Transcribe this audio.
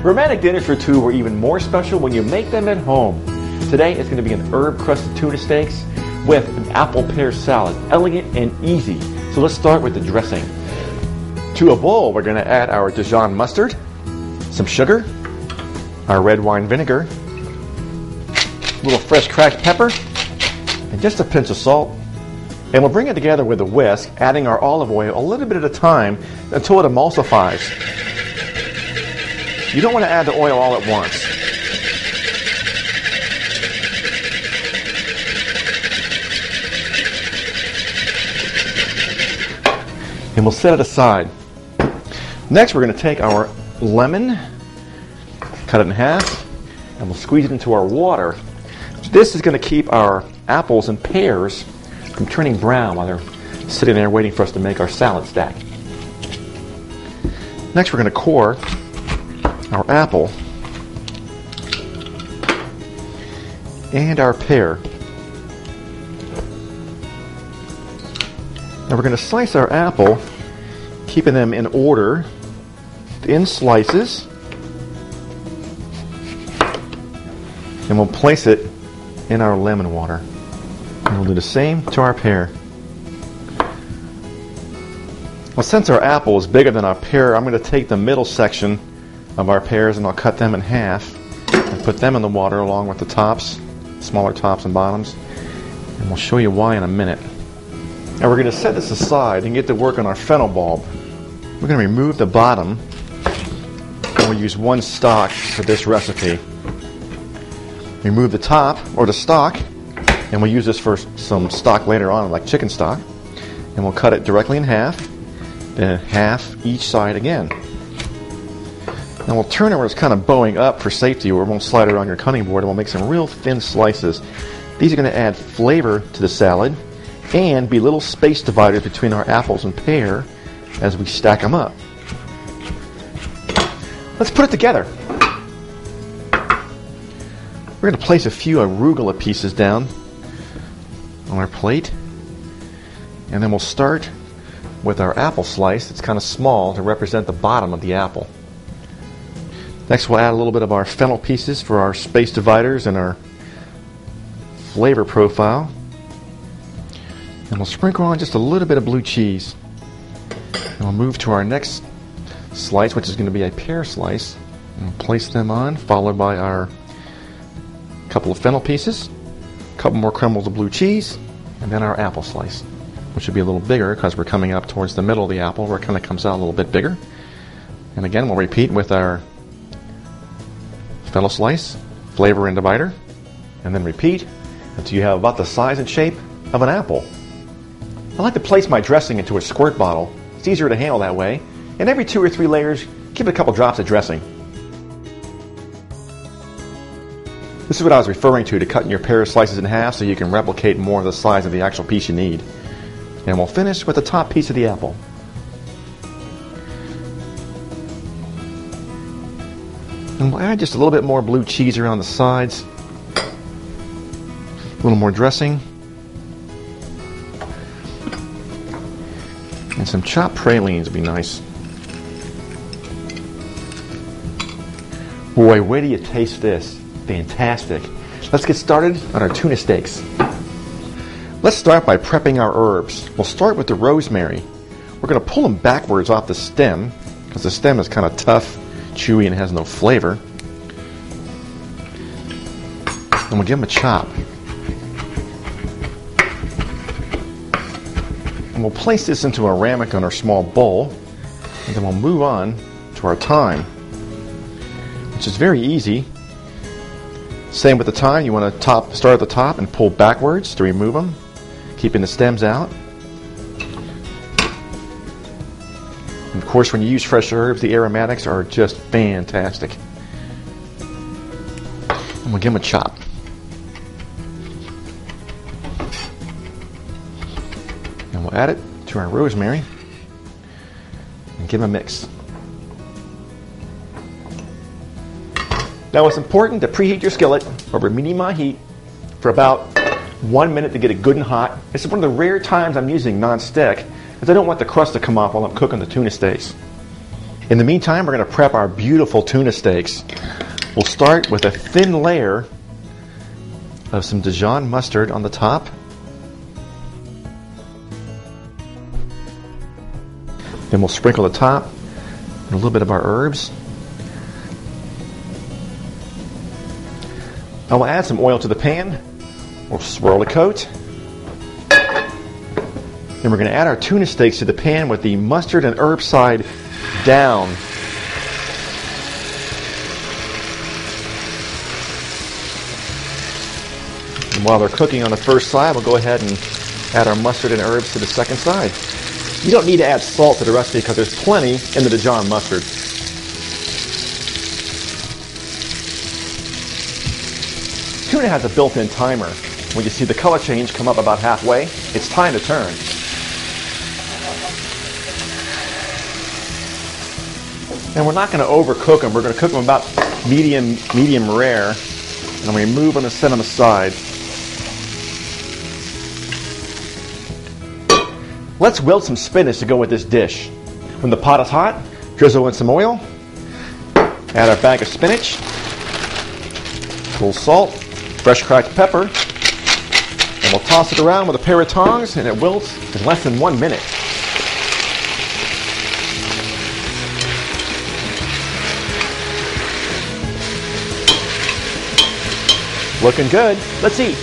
Romantic dinners for two were even more special when you make them at home. Today it's going to be an herb-crusted tuna steaks with an apple pear salad. Elegant and easy. So let's start with the dressing. To a bowl, we're going to add our Dijon mustard, some sugar, our red wine vinegar, a little fresh cracked pepper, and just a pinch of salt. And we'll bring it together with a whisk, adding our olive oil a little bit at a time until it emulsifies. You don't want to add the oil all at once. And we'll set it aside. Next, we're going to take our lemon, cut it in half, and we'll squeeze it into our water. This is going to keep our apples and pears from turning brown while they're sitting there waiting for us to make our salad stack. Next, we're going to core our apple and our pear. Now we're going to slice our apple, keeping them in order, thin slices, and we'll place it in our lemon water. And we'll do the same to our pear. Well, since our apple is bigger than our pear, I'm going to take the middle section of our pears and I'll cut them in half and put them in the water along with the tops, smaller tops and bottoms. And we'll show you why in a minute. Now we're going to set this aside and get to work on our fennel bulb. We're going to remove the bottom and we'll use one stalk for this recipe. Remove the top or the stalk, and we'll use this for some stock later on, like chicken stock. And we'll cut it directly in half, then half each side again. Now we'll turn it where it's kind of bowing up for safety, or we'll slide it on your cutting board and we'll make some real thin slices. These are going to add flavor to the salad and be little space dividers between our apples and pear as we stack them up. Let's put it together. We're going to place a few arugula pieces down on our plate, and then we'll start with our apple slice. It's kind of small to represent the bottom of the apple. Next, we'll add a little bit of our fennel pieces for our space dividers and our flavor profile. And we'll sprinkle on just a little bit of blue cheese. And we'll move to our next slice, which is going to be a pear slice. And we'll place them on, followed by our couple of fennel pieces, a couple more crumbles of blue cheese, and then our apple slice, which should be a little bigger because we're coming up towards the middle of the apple where it kind of comes out a little bit bigger. And again, we'll repeat with our fennel slice, flavor and divider, and then repeat until you have about the size and shape of an apple. I like to place my dressing into a squirt bottle. It's easier to handle that way. And every 2 or 3 layers, give it a couple drops of dressing. This is what I was referring to cutting your pear slices in half so you can replicate more of the size of the actual piece you need. And we'll finish with the top piece of the apple. And we'll add just a little bit more blue cheese around the sides. A little more dressing. And some chopped pralines would be nice. Boy, where do you taste this? Fantastic. Let's get started on our tuna steaks. Let's start by prepping our herbs. We'll start with the rosemary. We're going to pull them backwards off the stem because the stem is kind of tough, chewy, and has no flavor. And we'll give them a chop. And we'll place this into a ramekin on our small bowl, and then we'll move on to our thyme, which is very easy. Same with the thyme. You want to start at the top and pull backwards to remove them, keeping the stems out. And of course, when you use fresh herbs, the aromatics are just fantastic. And we'll give them a chop. And we'll add it to our rosemary and give them a mix. Now it's important to preheat your skillet over medium-high heat for about 1 minute to get it good and hot. This is one of the rare times I'm using non-stick because I don't want the crust to come off while I'm cooking the tuna steaks. In the meantime, we're going to prep our beautiful tuna steaks. We'll start with a thin layer of some Dijon mustard on the top. Then we'll sprinkle the top with a little bit of our herbs. I will add some oil to the pan. We'll swirl the coat. Then we're going to add our tuna steaks to the pan with the mustard and herb side down. And while they're cooking on the first side, we'll go ahead and add our mustard and herbs to the second side. You don't need to add salt to the recipe because there's plenty in the Dijon mustard. Tuna has a built-in timer. When you see the color change come up about halfway, it's time to turn. And we're not going to overcook them. We're going to cook them about medium rare. And we move on the set on the side. Let's wilt some spinach to go with this dish. When the pot is hot, drizzle in some oil. Add our bag of spinach. A little salt, fresh cracked pepper. And we'll toss it around with a pair of tongs, and it wilts in less than 1 minute. Looking good. Let's eat.